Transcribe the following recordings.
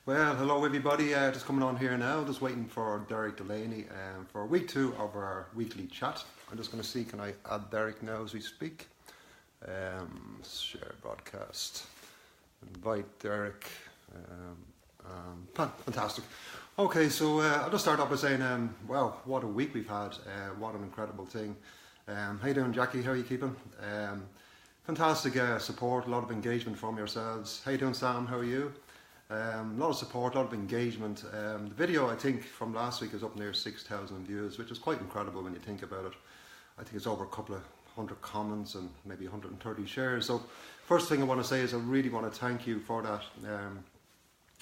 Well, hello everybody, just coming on here now, just waiting for Derek Delaney for week 2 of our weekly chat. I'm just going to see, can I add Derek now as we speak? Share broadcast, invite Derek, fantastic. Okay, so I'll just start off by saying, wow, what a week we've had, what an incredible thing. How you doing, Jackie, how are you keeping? Fantastic support, a lot of engagement from yourselves. How you doing, Sam, how are you? A lot of support, a lot of engagement. The video, I think, from last week is up near 6,000 views, which is quite incredible when you think about it. I think it's over a couple of 100 comments and maybe 130 shares. So first thing I want to say is I really want to thank you for that. How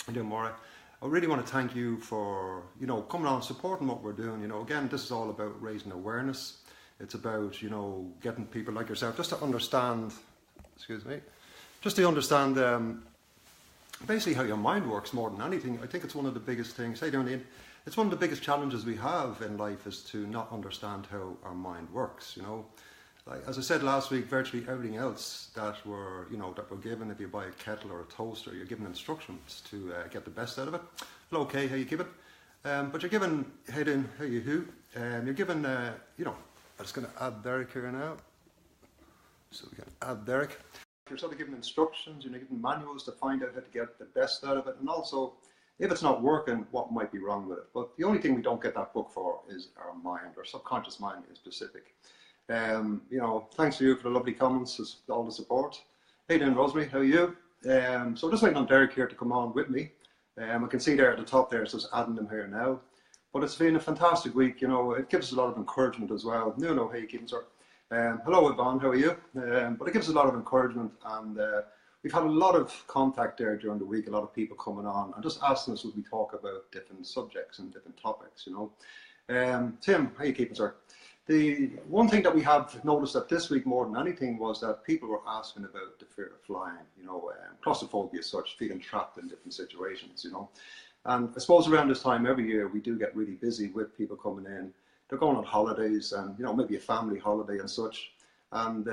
you doing, Maura? I really want to thank you for, coming on, supporting what we're doing. Again, this is all about raising awareness. It's about, getting people like yourself just to understand, basically how your mind works more than anything. I think it's one of the biggest things. It's one of the biggest challenges we have in life is to not understand how our mind works. Like as I said last week, virtually everything else that we're given, if you buy a kettle or a toaster, you're given instructions to get the best out of it. Hello, Kay, how you keep it? But you're given you're given I'm just going to add Derek here now. So we can add Derek. You're sort of given instructions, you're given manuals to find out how to get the best out of it, and also if it's not working, what might be wrong with it. But the only thing we don't get that book for is our mind. Our subconscious mind is specific. Thanks to you for the lovely comments, all the support. Hey doing, Rosemary, how are you? So just waiting on Derek here to come on with me. I can see there at the top there, so it's adding them here now. But it's been a fantastic week, it gives us a lot of encouragement as well. No, hey, keeping sir. Hello Yvonne, how are you? But it gives us a lot of encouragement, and we've had a lot of contact there during the week, a lot of people coming on and just asking us would we talk about different subjects and different topics, Tim, how are you keeping, sir? The one thing that we have noticed that this week more than anything was that people were asking about the fear of flying, claustrophobia as such, feeling trapped in different situations, And I suppose around this time every year we do get really busy with people coming in. They're going on holidays and, maybe a family holiday and such. And,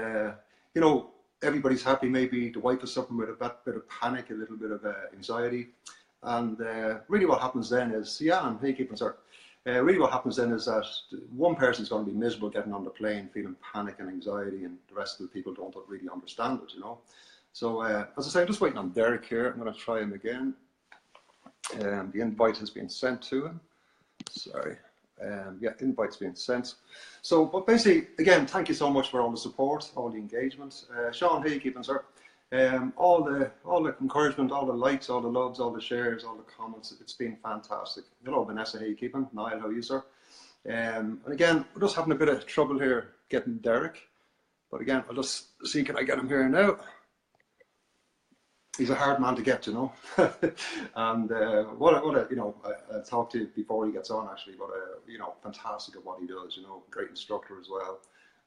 everybody's happy. Maybe the wife is suffering with a bit of panic, a little bit of anxiety. And really what happens then is, really what happens then is that one person's going to be miserable getting on the plane, feeling panic and anxiety, and the rest of the people don't really understand it, So, as I say, I'm just waiting on Derek here. I'm going to try him again. The invite has been sent to him. Sorry. Invites being sent. So, but basically, again, thank you so much for all the support, all the engagement. Sean, how you keeping, sir? All the encouragement, all the likes, all the loves, all the shares, all the comments. It's been fantastic. Hello, Vanessa, how you keeping? Niall, how are you, sir? And again, we're just having a bit of trouble here getting Derek. But again, I'll just see, can I get him here now? He's a hard man to get, and I'll talk to you before he gets on actually, but fantastic at what he does, great instructor as well.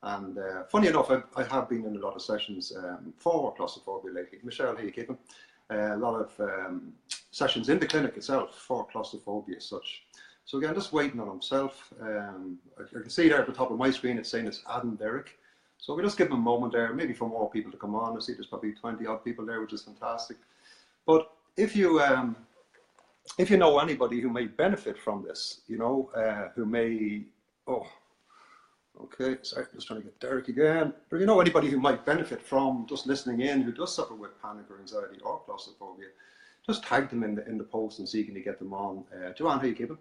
And funny enough, I have been in a lot of sessions for claustrophobia lately. Michelle, how you keeping? A lot of sessions in the clinic itself for claustrophobia as such. So again, just waiting on himself. I can see there at the top of my screen, it's saying it's adding Derek. So we'll just give them a moment there, maybe for more people to come on. I see there's probably 20 odd people there, which is fantastic. But if you know anybody who may benefit from this, who may, sorry, just trying to get Derek again. But anybody who might benefit from just listening in, who does suffer with panic or anxiety or claustrophobia, just tag them in the post and see can you get them on. Joanne, how you keeping?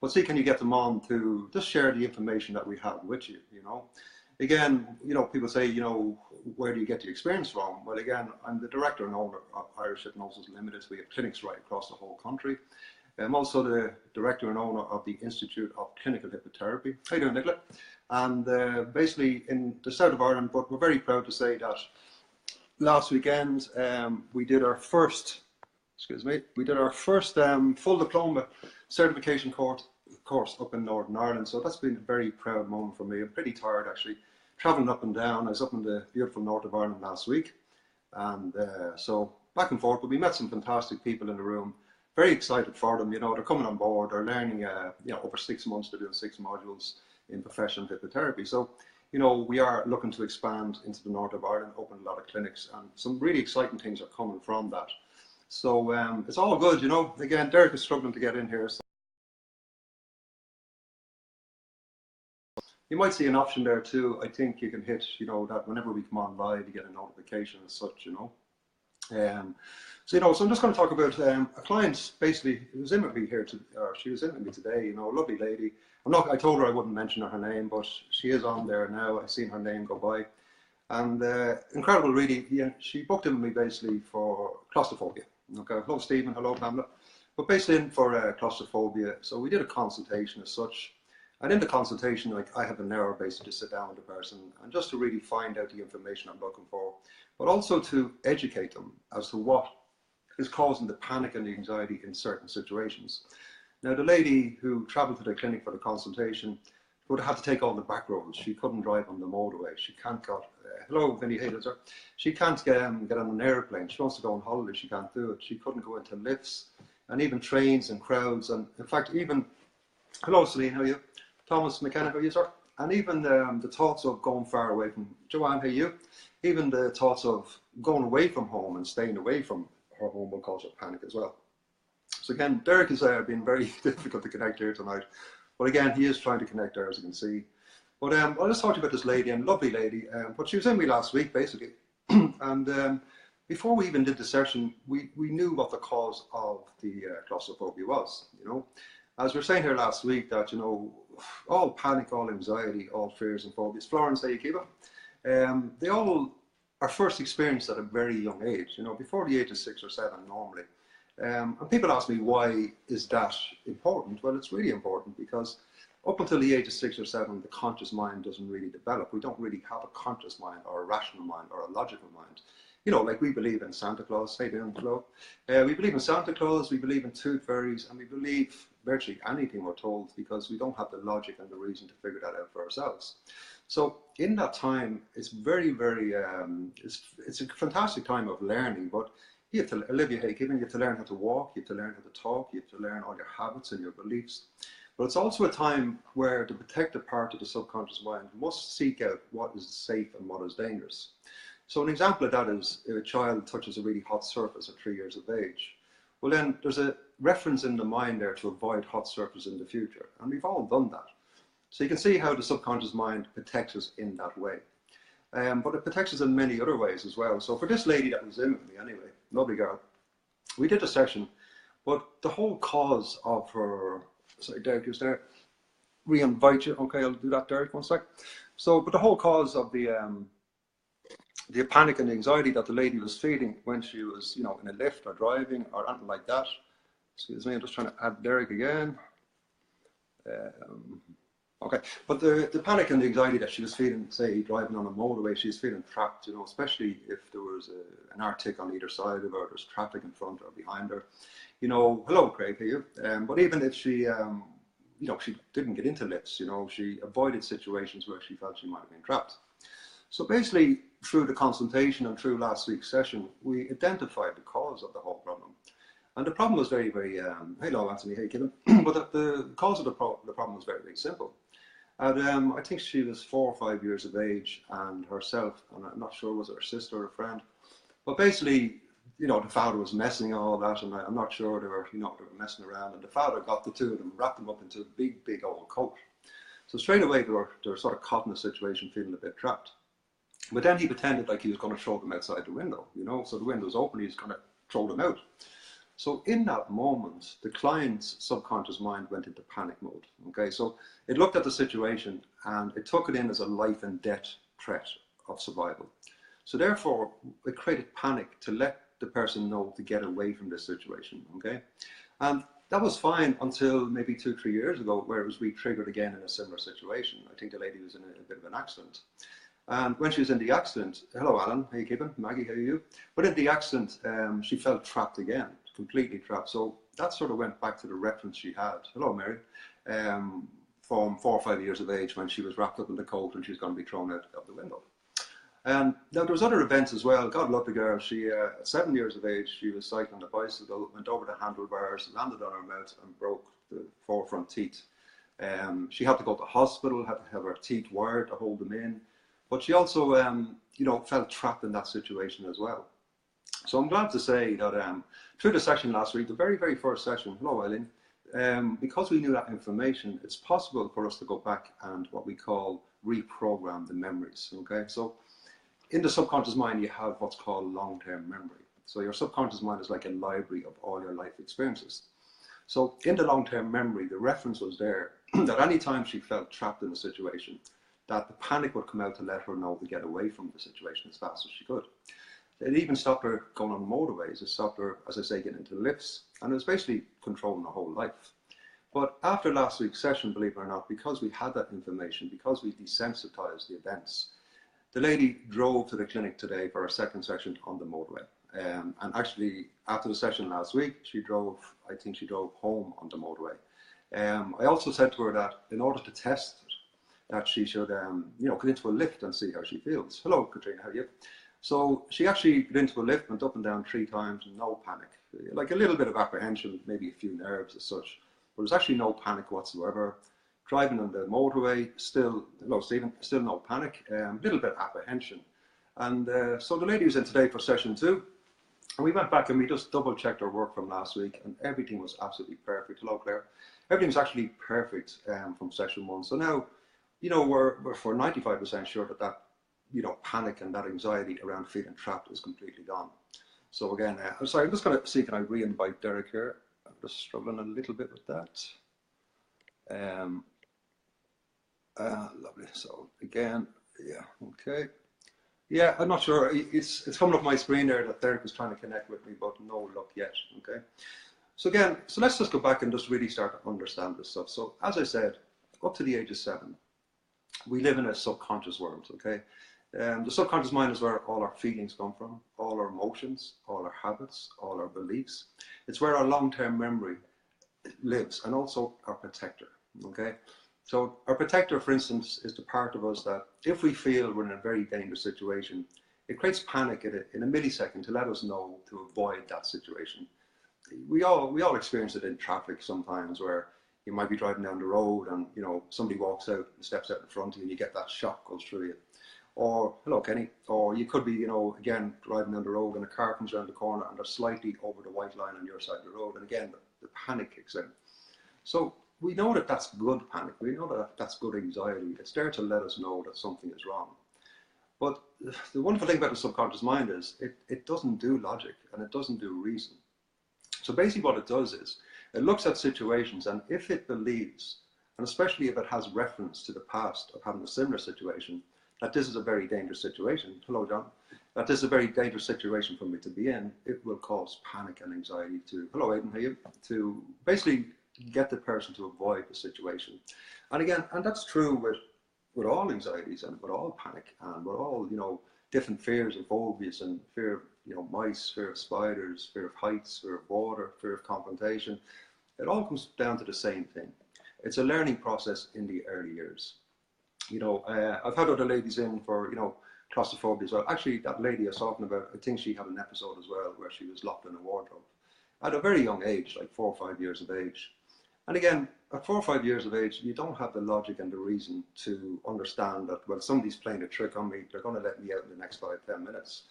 But see can you get them on to just share the information that we have with you, Again, people say, where do you get the experience from? Well, again, I'm the director and owner of Irish Hypnosis Limited. We have clinics right across the whole country. I'm also the director and owner of the Institute of Clinical Hippotherapy. How you doing, Nicola? And basically in the south of Ireland, but we're very proud to say that last weekend we did our first full diploma certification course up in Northern Ireland. So that's been a very proud moment for me. I'm pretty tired actually, traveling up and down. I was up in the beautiful north of Ireland last week, and so back and forth. But we met some fantastic people in the room. Very excited for them. They're coming on board. They're learning. Over 6 months they're doing 6 modules in professional hippotherapy. So we are looking to expand into the north of Ireland, open a lot of clinics, and some really exciting things are coming from that. So it's all good, you know. Again, Derek is struggling to get in here. So you might see an option there too. I think you can hit, you know, that whenever we come on live, you get a notification as such, you know. So, you know, so I'm just going to talk about a client basically who was in with me here, or she was in with me today, you know, a lovely lady. I told her I wouldn't mention her name, but she is on there now. I've seen her name go by. And incredible, really. Yeah, she booked in with me basically for claustrophobia. Okay, hello Stephen, hello Pamela. But basically in for claustrophobia. So we did a consultation as such. And in the consultation, like, I have an hour basically to sit down with the person and just to really find out the information I'm looking for, but also to educate them as to what is causing the panic and the anxiety in certain situations. Now, the lady who travelled to the clinic for the consultation would have had to take all the back roads. She couldn't drive on the motorway. She can't go, hello, Vinny Hayden, sir. She can't get on an airplane. She wants to go on holiday. She can't do it. She couldn't go into lifts and even trains and crowds. And in fact, even, hello, Celine, how are you? Thomas McKenna, how are you, sir? And even the thoughts of going far away from, Joanne, how are you? Even the thoughts of going away from home and staying away from her home will cause her panic as well. So again, Derek has been very difficult to connect here tonight. But again, he is trying to connect there, as you can see. But I'll just talk to you about this lady, and lovely lady. But she was in me last week, basically. And before we even did the session, we knew what the cause of the claustrophobia was, you know. As we were saying here last week, that, you know, all panic, all anxiety, all fears and phobias, Florence, how you keep it? They all are first experienced at a very young age, you know, before the age of 6 or 7 normally. And people ask me, why is that important? Well, it's really important because up until the age of 6 or 7, the conscious mind doesn't really develop. We don't really have a conscious mind or a rational mind or a logical mind. You know, like we believe in Santa Claus, hey doing, hello. We believe in Santa Claus, we believe in tooth fairies, and we believe virtually anything we're told because we don't have the logic and the reason to figure that out for ourselves. So in that time, it's very, very, it's a fantastic time of learning, but you have to, Olivia Haygiven, you have to learn how to walk, you have to learn how to talk, you have to learn all your habits and your beliefs. But it's also a time where the protective part of the subconscious mind must seek out what is safe and what is dangerous. So an example of that is if a child touches a really hot surface at 3 years of age. Well, then there's a reference in the mind there to avoid hot surfaces in the future. And we've all done that. So you can see how the subconscious mind protects us in that way. But it protects us in many other ways as well. So for this lady that was in with me anyway, lovely girl, we did a session, but the whole cause of her, sorry, Derek is there, re-invite you. Okay, I'll do that, Derek, one sec. So, but the whole cause of the panic and the anxiety that the lady was feeling when she was, you know, in a lift or driving or anything like that. Excuse me, I'm just trying to add Derek again. Okay, but the panic and the anxiety that she was feeling, say, driving on a motorway, she was feeling trapped, you know, especially if there was an Arctic on either side of her, there's traffic in front or behind her. You know, hello, Craig, how are you? But even if she, you know, she didn't get into lifts, you know, she avoided situations where she felt she might have been trapped. So basically, through the consultation and through last week's session, we identified the cause of the whole problem. And the problem was very, very, hello Anthony, hey Kevin, but the cause of the problem was very, very simple. And I think she was 4 or 5 years of age, and herself, and I'm not sure was it her sister or a friend, but basically, you know, the father was messing all that, and I'm not sure they were, you know, they were messing around, and the father got the two of them, wrapped them up into a big, big old coat. So straight away they were sort of caught in a situation, feeling a bit trapped. But then he pretended like he was going to throw them outside the window, you know, so the window's open, he's going to throw them out. So in that moment, the client's subconscious mind went into panic mode, okay? So it looked at the situation and it took it in as a life and death threat of survival. So therefore, it created panic to let the person know to get away from this situation, okay? And that was fine until maybe 2 or 3 years ago, where it was re-triggered again in a similar situation. I think the lady was in a bit of an accident. And when she was in the accident, hello Alan, how you keeping? Maggie, how are you? But in the accident, she felt trapped again, completely trapped. So that sort of went back to the reference she had. Hello Mary, from 4 or 5 years of age when she was wrapped up in the coat and she was going to be thrown out of the window. Now there was other events as well. God love the girl. She, at 7 years of age, she was cycling a bicycle, went over the handlebars, landed on her mouth and broke the 4 front teeth. She had to go to hospital, had to have her teeth wired to hold them in. But she also, you know, felt trapped in that situation as well. So I'm glad to say that through the session last week, the very, very first session, hello Eileen, because we knew that information, it's possible for us to go back and what we call reprogram the memories, okay? So in the subconscious mind, you have what's called long-term memory. So your subconscious mind is like a library of all your life experiences. So in the long-term memory, the reference was there that any time she felt trapped in a situation, that the panic would come out to let her know to get away from the situation as fast as she could. It even stopped her going on motorways. It stopped her, as I say, getting into lifts. And it was basically controlling her whole life. But after last week's session, believe it or not, because we had that information, because we desensitized the events, the lady drove to the clinic today for her second session on the motorway. And actually, after the session last week, I think she drove home on the motorway. I also said to her that in order to test it, that she should, get into a lift and see how she feels. Hello, Katrina, how are you? So she actually got into a lift, went up and down 3 times, no panic. Like a little bit of apprehension, maybe a few nerves as such, but there's actually no panic whatsoever. Driving on the motorway, still no panic, a little bit of apprehension. And so the lady was in today for session 2, and we went back and we just double checked her work from last week, and everything was absolutely perfect. Hello, Claire. Everything was actually perfect from session 1. So now, we're for 95% sure that panic and that anxiety around feeling trapped is completely gone. So again, I'm sorry, I'm just going to see, can I re-invite Derek here? I'm just struggling a little bit with that. Lovely. So again, yeah, okay. Yeah, I'm not sure. It's coming up my screen there that Derek is trying to connect with me, but no luck yet. Okay. So again, let's just go back and just really start to understand this stuff. So as I said, up to the age of 7, we live in a subconscious world. Okay. The subconscious mind is where all our feelings come from, all our emotions, all our habits, all our beliefs. It's where our long-term memory lives, and also our protector. Okay. So our protector, for instance, is the part of us that if we feel we're in a very dangerous situation, it creates panic in a millisecond to let us know to avoid that situation. We all experience it in traffic sometimes, where you might be driving down the road and somebody walks out and steps out in front of you and you get that shock goes through you. Or, hello Kenny, or you could be, again, driving down the road and a car comes around the corner and they're slightly over the white line on your side of the road, and again, the panic kicks in. So we know that that's good panic. We know that that's good anxiety. It's there to let us know that something is wrong. But the wonderful thing about the subconscious mind is it doesn't do logic and it doesn't do reason. So basically what it does is it looks at situations, and if it believes, and especially if it has reference to the past of having a similar situation, that this is a very dangerous situation. Hello, John. That this is a very dangerous situation for me to be in, it will cause panic and anxiety to, hello Aidan, how are you? To basically get the person to avoid the situation. And again, and that's true with all anxieties and with all panic and with all, different fears and phobias, and fear of, mice, fear of spiders, fear of heights, fear of water, fear of confrontation. It all comes down to the same thing. It's a learning process in the early years. I've had other ladies in for, claustrophobia as well. Actually, that lady I was talking about, I think she had an episode as well where she was locked in a wardrobe at a very young age, like 4 or 5 years of age. And again, at 4 or 5 years of age, you don't have the logic and the reason to understand that, well, somebody's playing a trick on me, they're going to let me out in the next 5-10 minutes.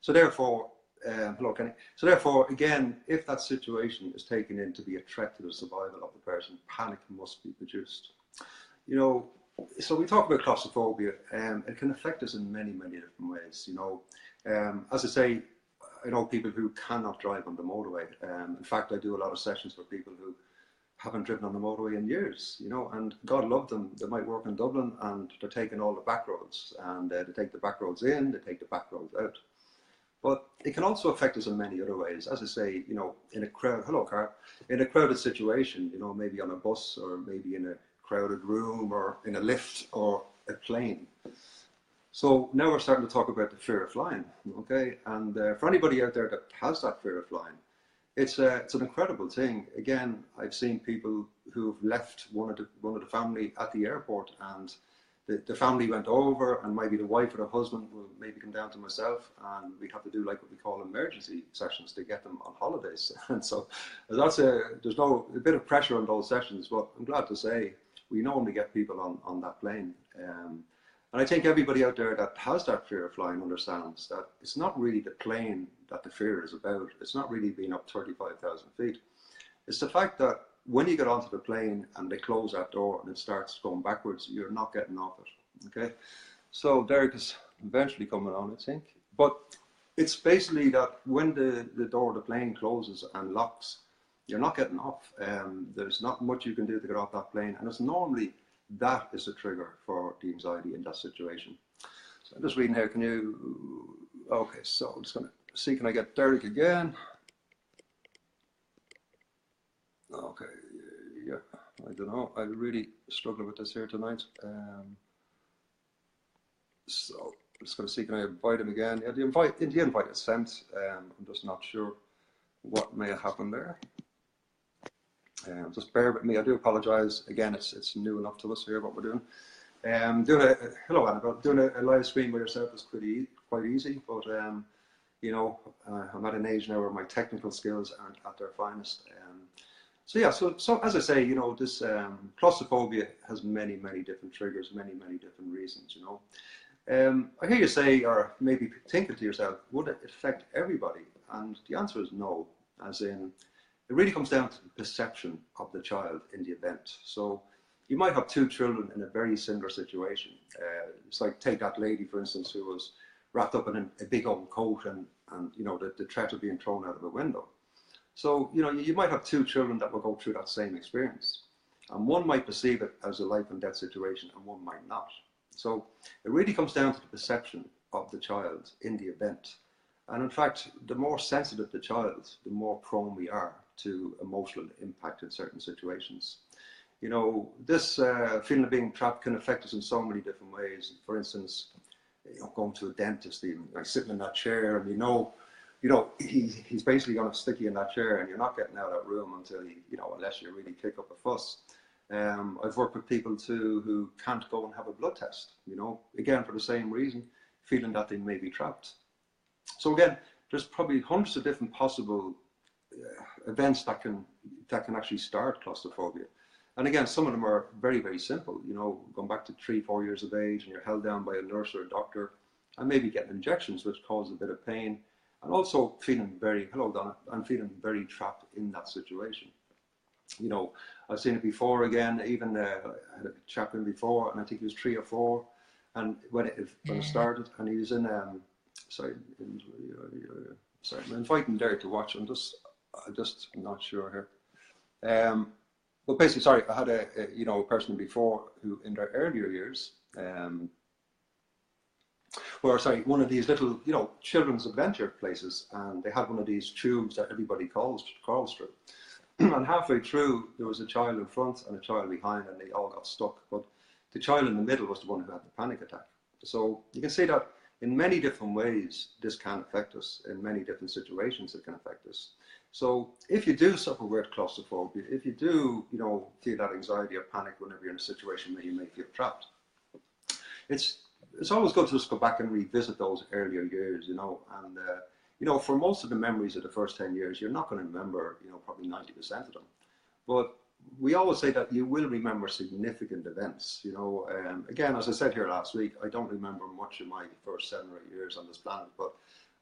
So therefore, hello Kenny. So therefore, again, if that situation is taken in to be a threat to the survival of the person, panic must be produced. So we talk about claustrophobia, it can affect us in many, many different ways. As I say, I know people who cannot drive on the motorway. In fact, I do a lot of sessions for people who haven't driven on the motorway in years, and God love them. They might work in Dublin and they're taking all the back roads, and they take the back roads in, they take the back roads out. But it can also affect us in many other ways. As I say, in a crowd, hello Karl, in a crowded situation, maybe on a bus, or maybe in a crowded room, or in a lift, or a plane. So now we're starting to talk about the fear of flying, okay? And for anybody out there that has that fear of flying, it's an incredible thing. Again, I've seen people who've left one of the family at the airport, and the family went over, and maybe the wife or the husband will maybe come down to myself, and we have to do like what we call emergency sessions to get them on holidays. And so there's a bit of pressure on those sessions, but I'm glad to say we normally get people on that plane. And And I think everybody out there that has that fear of flying understands that it's not really the plane that the fear is about. It's not really being up 35,000 feet. It's the fact that when you get onto the plane and they close that door and it starts going backwards, you're not getting off it. Okay, so Derek is eventually coming on, I think. But it's basically that when the door of the plane closes and locks, you're not getting off. There's not much you can do to get off that plane, and it's normally that is the trigger for the anxiety in that situation. So I'm just reading here. Can you? Okay, so I'm just going to see. Can I get Derek again? Okay, yeah, I don't know. I really struggle with this here tonight. So I'm just going to see, can I invite him again? Yeah, the invite is sent. I'm just not sure what may have happened there. Just bear with me. I do apologise. Again, it's new enough to us here what we're doing. Hello Annabelle. Doing a live stream by yourself is quite easy, but you know, I'm at an age now where my technical skills aren't at their finest. So yeah, so as I say, you know, this claustrophobia has many different triggers, many different reasons. You know, I hear you say, or maybe thinking to yourself, would it affect everybody? And the answer is no. As in, it really comes down to the perception of the child in the event. So you might have two children in a very similar situation. It's like, take that lady, for instance, who was wrapped up in a big old coat and you know, the threat of being thrown out of a window. So, you know, you might have two children that will go through that same experience. And one might perceive it as a life and death situation and one might not. So it really comes down to the perception of the child in the event. And in fact, the more sensitive the child, the more prone we are to emotional impact in certain situations. You know, this feeling of being trapped can affect us in so many different ways. For instance, you know, going to a dentist, even like sitting in that chair, and you know, he's basically going to stick you in that chair, and you're not getting out of that room until you know, unless you really kick up a fuss. I've worked with people too who can't go and have a blood test. You know, again for the same reason, feeling that they may be trapped. So again, there's probably hundreds of different possible events that can actually start claustrophobia. And again, some of them are very simple. You know, going back to 3-4 years of age, and you're held down by a nurse or a doctor, and maybe getting injections which cause a bit of pain. And also feeling hello Donna, I'm feeling very trapped in that situation. You know, I've seen it before again, even I had a chap in before, and I think he was 3 or 4, and when it started, and he was in, sorry, I'm inviting Derek to watch, I'm just not sure here. But basically, sorry, I had a person before who in their earlier years, one of these little, you know, children's adventure places, and they had one of these tubes that everybody crawls through. And halfway through, there was a child in front and a child behind, and they all got stuck. But the child in the middle was the one who had the panic attack. So you can see that in many different ways, this can affect us. In many different situations, it can affect us. So if you do suffer with claustrophobia, if you do, you know, feel that anxiety or panic whenever you're in a situation where you may feel trapped, it's always good to just go back and revisit those earlier years, you know, and you know, for most of the memories of the first 10 years, you're not going to remember, you know, probably 90% of them. But we always say that you will remember significant events, you know. Again, as I said here last week, I don't remember much of my first 7 or 8 years on this planet, but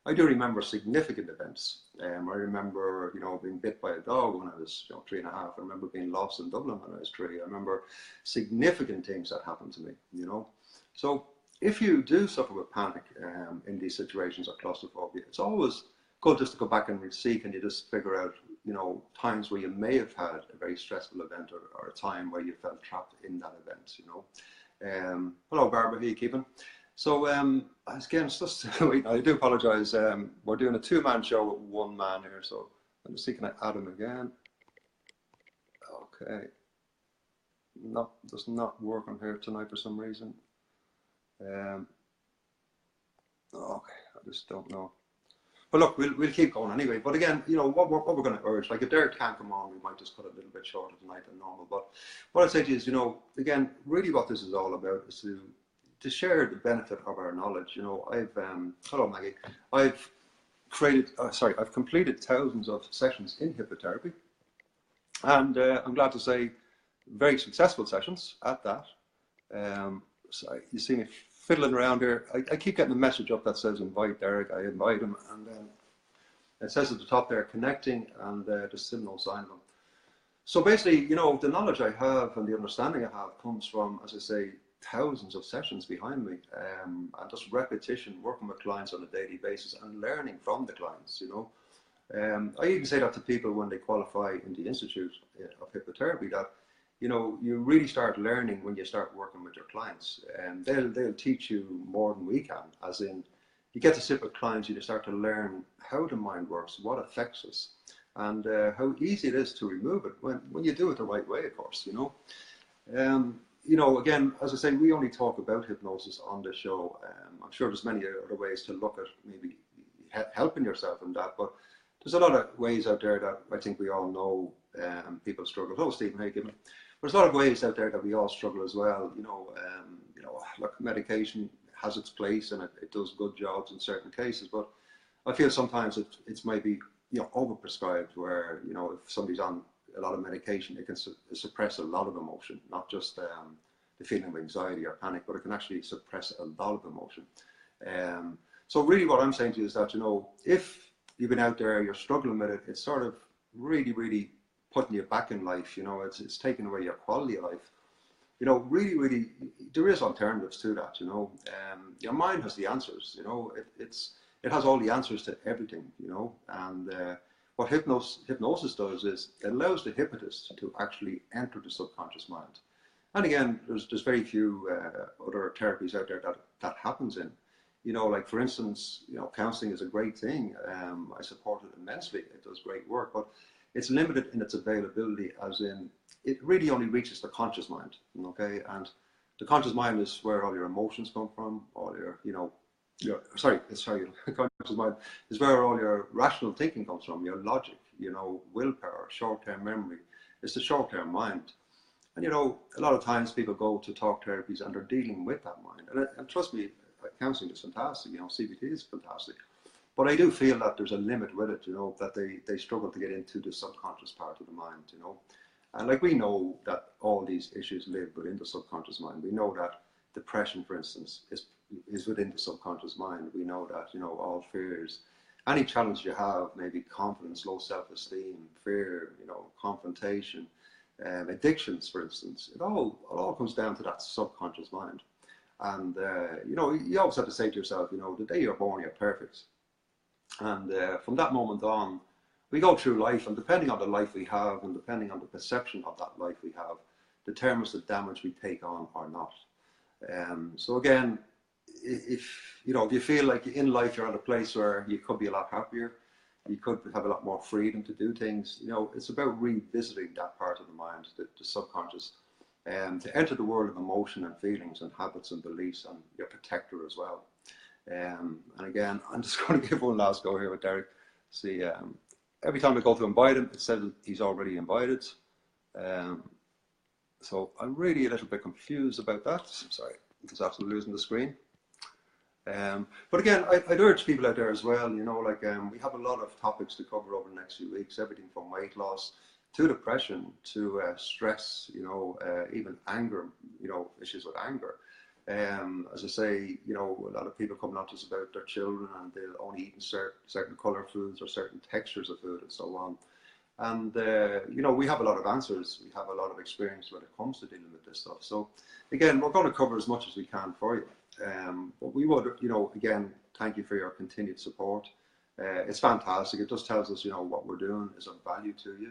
I do remember significant events. I remember, you know, being bit by a dog when I was, you know, 3 and a half. I remember being lost in Dublin when I was 3. I remember significant things that happened to me, you know. So if you do suffer with panic in these situations of claustrophobia, it's always good just to go back and seek, and you just figure out, you know, times where you may have had a very stressful event, or a time where you felt trapped in that event, you know. Hello Barbara, how are you keeping? So again, it's just, I do apologise, we're doing a 2-man show with 1 man here, so I'm just see, can I add him again? Okay. Does not work on here tonight for some reason. Okay, I just don't know. But look, we'll keep going anyway. But again, you know, what we're going to urge, like if Derek can't come on, we might just cut it a little bit shorter tonight than normal. But what I'd say to you is, you know, again, really what this is all about is to share the benefit of our knowledge. You know, hello Maggie, I've completed thousands of sessions in Hippotherapy, and I'm glad to say very successful sessions at that. So you see me fiddling around here. I keep getting a message up that says invite Derek. I invite him, and then it says at the top there connecting, and there's still no sign of him. So basically, you know, the knowledge I have and the understanding I have comes from, as I say, thousands of sessions behind me, and just repetition, working with clients on a daily basis and learning from the clients, you know. I even say that to people when they qualify in the Institute of Hippotherapy, that, you know, you really start learning when you start working with your clients, and they'll teach you more than we can, as in, you get to sit with clients, you start to learn how the mind works, what affects us, and how easy it is to remove it when you do it the right way, of course, you know. You know, again, as I say, we only talk about hypnosis on the show. I'm sure there's many other ways to look at maybe helping yourself in that, but there's a lot of ways out there that I think we all know people struggle. Oh, Stephen, how you giving? There's a lot of ways out there that we all struggle as well. You know, look, medication has its place and it does good jobs in certain cases, but I feel sometimes it's maybe, you know, overprescribed, where, you know, if somebody's on a lot of medication, it can suppress a lot of emotion, not just the feeling of anxiety or panic, but it can actually suppress a lot of emotion. So really what I'm saying to you is that, you know, if you've been out there, you're struggling with it, it's sort of really, really putting you back in life, you know, it's taking away your quality of life. You know, really, really, there is alternatives to that, you know. Your mind has the answers, you know, it has all the answers to everything, you know, and what hypnosis does is it allows the hypnotist to actually enter the subconscious mind. And again, there's very few other therapies out there that happens in. You know, like for instance, you know, counseling is a great thing. I support it immensely. It does great work, but it's limited in its availability, as in it really only reaches the conscious mind. Okay, and the conscious mind is where all your emotions come from, all your, you know, the conscious mind is where all your rational thinking comes from, your logic, you know, willpower, short-term memory. It's the short-term mind. And, you know, a lot of times people go to talk therapies and they're dealing with that mind. And trust me, counseling is fantastic, you know, CBT is fantastic. But I do feel that there's a limit with it, you know, that they struggle to get into the subconscious part of the mind, you know. And like, we know that all these issues live within the subconscious mind. We know that depression, for instance, is within the subconscious mind. We know that, you know, all fears, any challenge you have, maybe confidence, low self-esteem, fear, you know, confrontation, addictions, for instance, it all comes down to that subconscious mind. And you know, you always have to say to yourself, you know, the day you're born, you're perfect. And from that moment on, we go through life, and depending on the life we have, and depending on the perception of that life we have, determines the damage we take on or not. So again, if you feel like in life you're at a place where you could be a lot happier, you could have a lot more freedom to do things, you know, it's about revisiting that part of the mind, the subconscious, to enter the world of emotion and feelings and habits and beliefs, and your protector as well. And again, I'm just going to give one last go here with Derek. See, every time I go to invite him, it says he's already invited. So I'm really a little bit confused about that. Sorry, I'm just after losing the screen. But again, I'd urge people out there as well, you know, like we have a lot of topics to cover over the next few weeks, everything from weight loss to depression to stress, you know, even anger, you know, issues with anger. As I say, you know, a lot of people come to us about their children and they'll only eat certain colour foods or certain textures of food and so on. And, you know, we have a lot of answers. We have a lot of experience when it comes to dealing with this stuff. So, again, we're going to cover as much as we can for you. But we would, you know, again, thank you for your continued support. It's fantastic. It just tells us, you know, what we're doing is of value to you.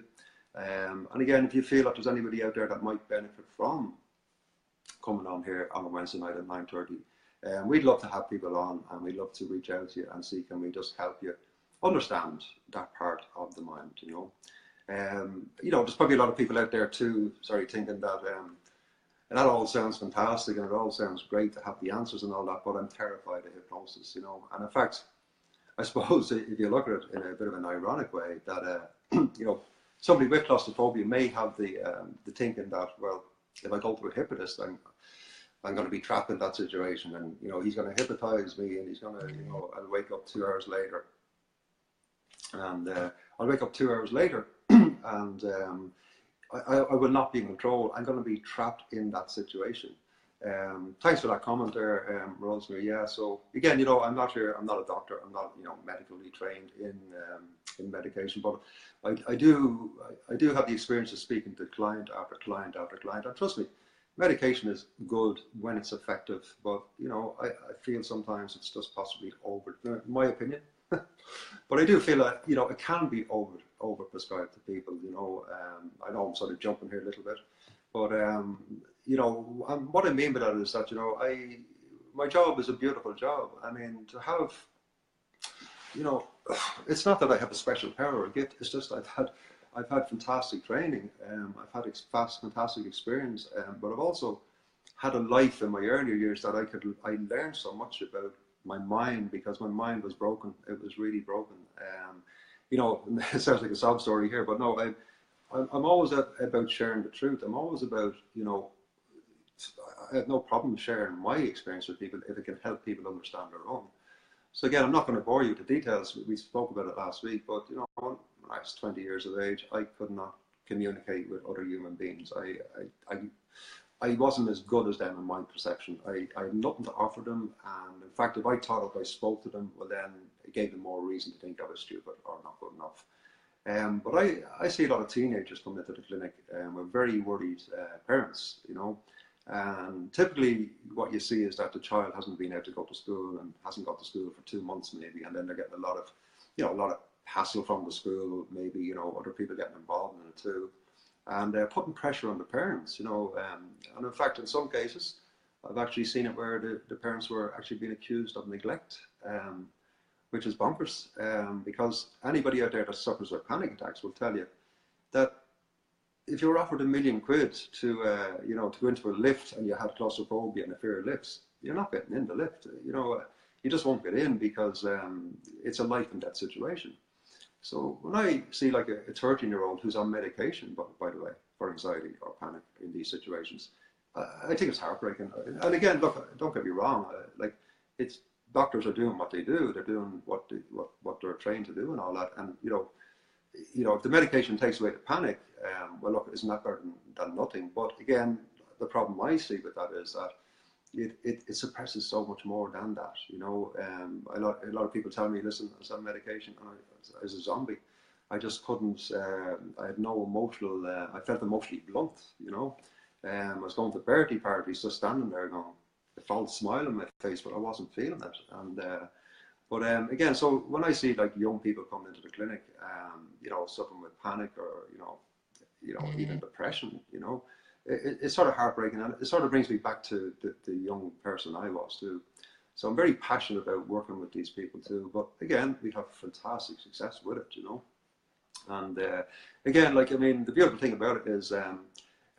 And again, if you feel that there's anybody out there that might benefit from coming on here on a Wednesday night at 9:30, we'd love to have people on, and we'd love to reach out to you and see, can we just help you understand that part of the mind, you know. You know, there's probably a lot of people out there too, thinking that and that all sounds fantastic and it all sounds great to have the answers and all that, but I'm terrified of hypnosis, you know. And in fact, I suppose if you look at it in a bit of an ironic way, that you know, somebody with claustrophobia may have the thinking that, well, if I go to a hypnotist, I'm going to be trapped in that situation, and you know, he's going to hypnotize me, and he's going to, you know, I'll wake up 2 hours later, and I'll wake up 2 hours later, and I will not be in control. I'm going to be trapped in that situation. Thanks for that comment there, Rosemary. Yeah, so again, you know, I'm not a doctor, I'm not, you know, medically trained in medication, but I do have the experience of speaking to client after client after client, and trust me, medication is good when it's effective, but you know, I feel sometimes it's just possibly over, in my opinion. But I do feel that, you know, it can be over prescribed to people, you know. I know I'm sort of jumping here a little bit, but you know, what I mean by that is that, you know, my job is a beautiful job. I mean, to have, you know, it's not that I have a special power or gift. It's just I've had fantastic training. I've had fantastic experience, but I've also had a life in my earlier years that I learned so much about my mind, because my mind was broken. It was really broken. You know, it sounds like a sob story here, but no, I'm always about sharing the truth. I'm always about, you know, I have no problem sharing my experience with people if it can help people understand their own. So again, I'm not going to bore you with the details. We spoke about it last week, but you know, when I was 20 years of age, I could not communicate with other human beings. I wasn't as good as them in my perception. I had nothing to offer them, and in fact, if I thought if I spoke to them, well then it gave them more reason to think I was stupid or not good enough. But I see a lot of teenagers come into the clinic with very worried parents, you know. And typically what you see is that the child hasn't been able to go to school and hasn't got to school for 2 months maybe, and then they're getting a lot of hassle from the school, maybe, you know, other people getting involved in it too. And putting pressure on the parents, you know, and in fact, in some cases, I've actually seen it where the parents were actually being accused of neglect, which is bonkers, because anybody out there that suffers with panic attacks will tell you that if you were offered £1 million to, you know, to go into a lift and you had claustrophobia and a fear of lifts, you're not getting in the lift. You know, you just won't get in because it's a life and death situation. So when I see like a 13-year-old who's on medication, by the way, for anxiety or panic in these situations, I think it's heartbreaking. And again, look, don't get me wrong, like it's doctors are doing what they do. They're doing what they're trained to do and all that. And you know, if the medication takes away the panic, well, look, isn't that better than nothing? But again, the problem I see with that is that it suppresses so much more than that. You know, a lot of people tell me, listen, I was on medication and I was a zombie. I just couldn't. I had no emotional. I felt emotionally blunt. You know, I was going to birthday parties, just standing there going, a false smile on my face, but I wasn't feeling it. And but again, so when I see like young people come into the clinic, you know, suffering with panic or even depression, you know, it's sort of heartbreaking, and it sort of brings me back to the young person I was too. So I'm very passionate about working with these people too. But again, we have fantastic success with it, you know. And again, like, I mean, the beautiful thing about it is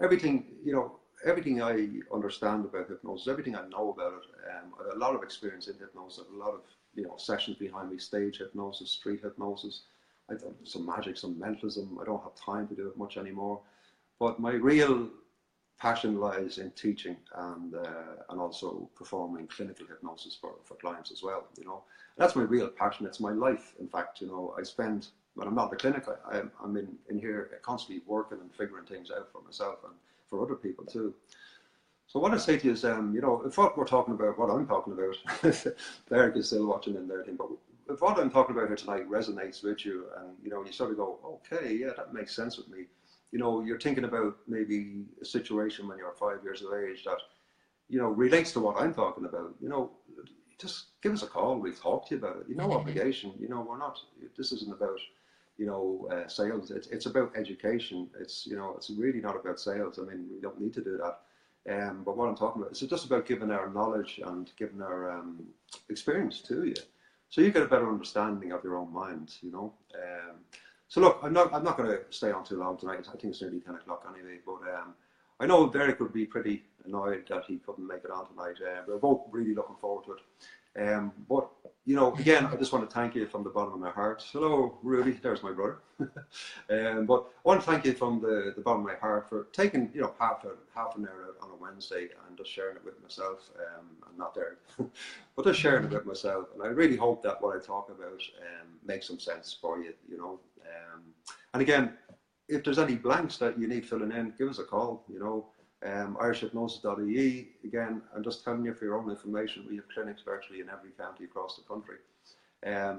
everything, you know, everything I understand about hypnosis, everything I know about it, I have a lot of experience in hypnosis, I have a lot of, you know, sessions behind me, stage hypnosis, street hypnosis. I've done some magic, some mentalism. I don't have time to do it much anymore. But my real passion lies in teaching and also performing clinical hypnosis for clients as well, you know. That's my real passion. It's my life, in fact, you know. I spend, when I'm not in the clinic, I'm in here constantly working and figuring things out for myself and for other people too. So what I say to you is, you know, if what we're talking about, what I'm talking about, Derek is still watching in there, but if what I'm talking about here tonight resonates with you, and you know, you sort of go, okay, yeah, that makes sense with me. You know, you're thinking about maybe a situation when you're 5 years of age that, you know, relates to what I'm talking about. You know, just give us a call. We'll talk to you about it. You know, obligation. You know, we're not. This isn't about, you know, sales. It's about education. It's, you know, it's really not about sales. I mean, we don't need to do that. But what I'm talking about is just about giving our knowledge and giving our experience to you, so you get a better understanding of your own mind. You know. So look, I'm not going to stay on too long tonight. I think it's nearly 10 o'clock anyway. But I know Derek would be pretty annoyed that he couldn't make it on tonight. We're both really looking forward to it. But you know, again, I just want to thank you from the bottom of my heart. Hello, Rudy. There's my brother. But I want to thank you from the bottom of my heart for taking, you know, half an hour out on a Wednesday and just sharing it with myself. I'm not there, but just sharing it with myself. And I really hope that what I talk about makes some sense for you. You know. And again, if there's any blanks that you need filling in, give us a call. You know, irishhypnosis.ie. Again, I'm just telling you for your own information, we have clinics virtually in every county across the country.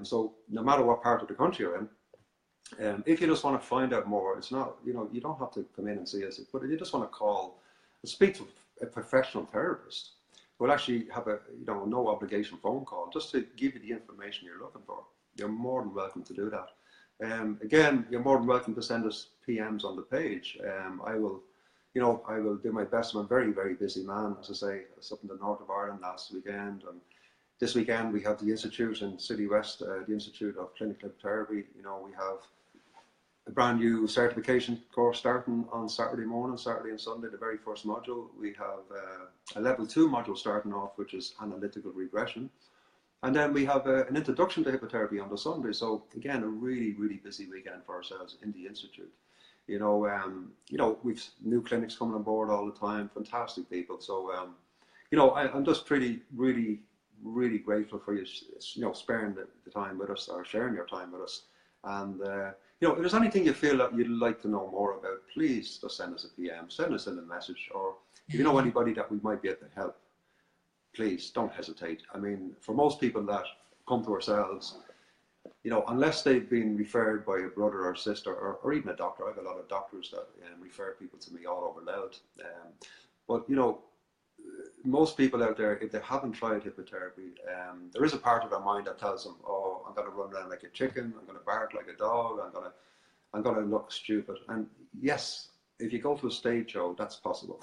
So no matter what part of the country you're in, if you just want to find out more, it's not, you know, you don't have to come in and see us, but if you just want to call and speak to a professional therapist, we'll actually have a, you know, no obligation phone call just to give you the information you're looking for. You're more than welcome to do that. Again, you're more than welcome to send us PMs on the page. I will do my best. I'm a very, very busy man. As I say, I was up in the north of Ireland last weekend, and this weekend we have the Institute in City West, the Institute of Clinical Hippotherapy. You know, we have a brand new certification course starting on Saturday morning, Saturday and Sunday, the very first module. We have a level 2 module starting off, which is analytical regression. And then we have an introduction to hippotherapy on the Sunday. So again, a really, really busy weekend for ourselves in the Institute. You know, we've new clinics coming on board all the time, fantastic people. So, you know, I'm just really grateful for you, you know, sparing the time with us, or sharing your time with us. And, you know, if there's anything you feel that you'd like to know more about, please just send us a PM, send us in a message, or if you know anybody that we might be able to help, please don't hesitate. I mean, for most people that come to ourselves, you know, unless they've been referred by a brother or sister or even a doctor. I have a lot of doctors that refer people to me all over loud. But, you know, most people out there, if they haven't tried hippotherapy, there is a part of their mind that tells them, oh, I'm going to run around like a chicken, I'm going to bark like a dog, I'm going to look stupid. And yes, if you go to a stage show, that's possible.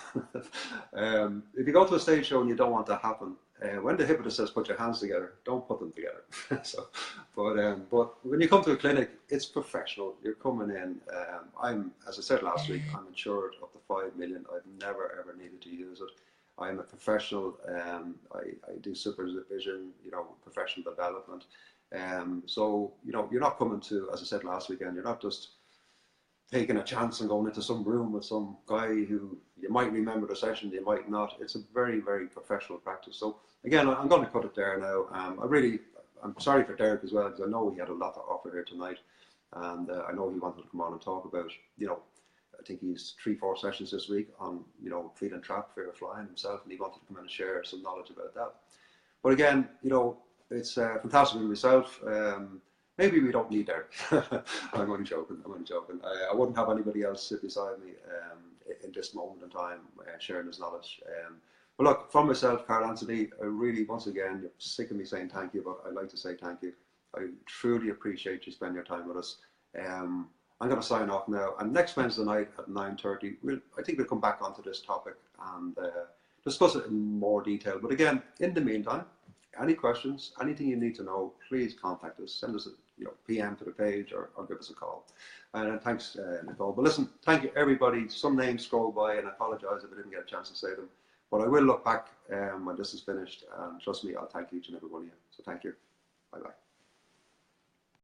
If you go to a stage show and you don't want that to happen, when the hypnotist says put your hands together, don't put them together. But when you come to a clinic, it's professional. You're coming in. As I said last week, I'm insured up to 5 million. I've never ever needed to use it. I'm a professional. I do supervision, you know, professional development. So, you know, you're not coming to, as I said last weekend, you're not just taking a chance and going into some room with some guy who you might remember the session, you might not. It's a very, very professional practice. So again, I'm going to cut it there now. I'm sorry for Derek as well, because I know he had a lot to offer here tonight, and I know he wanted to come on and talk about, you know, I think he's 3-4 sessions this week on, you know, feeding trap, fear of flying himself, and he wanted to come in and share some knowledge about that. But again, you know, it's fantastic with myself. Maybe we don't need Derek. I'm only joking. I wouldn't have anybody else sit beside me in this moment in time sharing his knowledge. But look, from myself, Karl Anthony, I really, once again, you're sick of me saying thank you, but I'd like to say thank you. I truly appreciate you spending your time with us. I'm going to sign off now. And next Wednesday night at 9:30, I think we'll come back onto this topic and discuss it in more detail. But again, in the meantime, any questions, anything you need to know, please contact us. Send us a PM to the page or give us a call. And thanks, Nicole. But listen, thank you, everybody. Some names scroll by, and I apologise if I didn't get a chance to say them. But I will look back when this is finished, and trust me, I'll thank each and every one of you. So thank you. Bye-bye.